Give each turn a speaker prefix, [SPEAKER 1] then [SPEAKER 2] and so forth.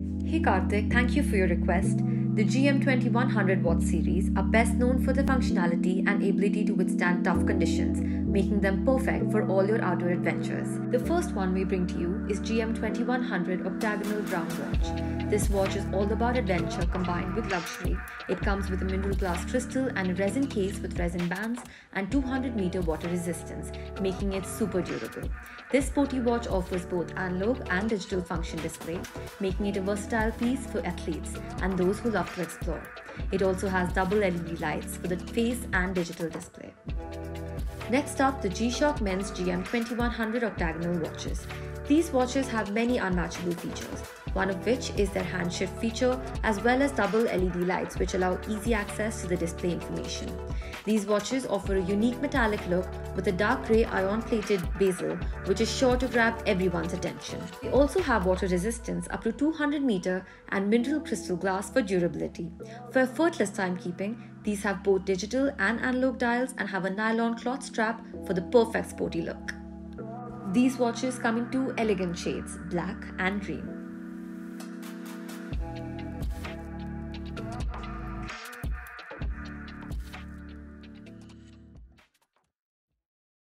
[SPEAKER 1] Hey Karthik, thank you for your request. The GM2100 watt series are best known for their functionality and ability to withstand tough conditions, making them perfect for all your outdoor adventures. The first one we bring to you is GM2100 Octagonal round watch. This watch is all about adventure combined with luxury. It comes with a mineral glass crystal and a resin case with resin bands and 200-meter water resistance, making it super durable. This sporty watch offers both analog and digital function display, making it a versatile piece for athletes and those who love to explore. It also has double LED lights for the face and digital display. Next up, the G-Shock Men's GM2100 Octagonal watches. These watches have many unmatchable features, one of which is their hand shift feature as well as double LED lights which allow easy access to the display information. These watches offer a unique metallic look with a dark grey iron-plated bezel which is sure to grab everyone's attention. They also have water resistance up to 200 meter and mineral crystal glass for durability. For effortless timekeeping, these have both digital and analog dials and have a nylon cloth strap for the perfect sporty look. These watches come in two elegant shades, black and green.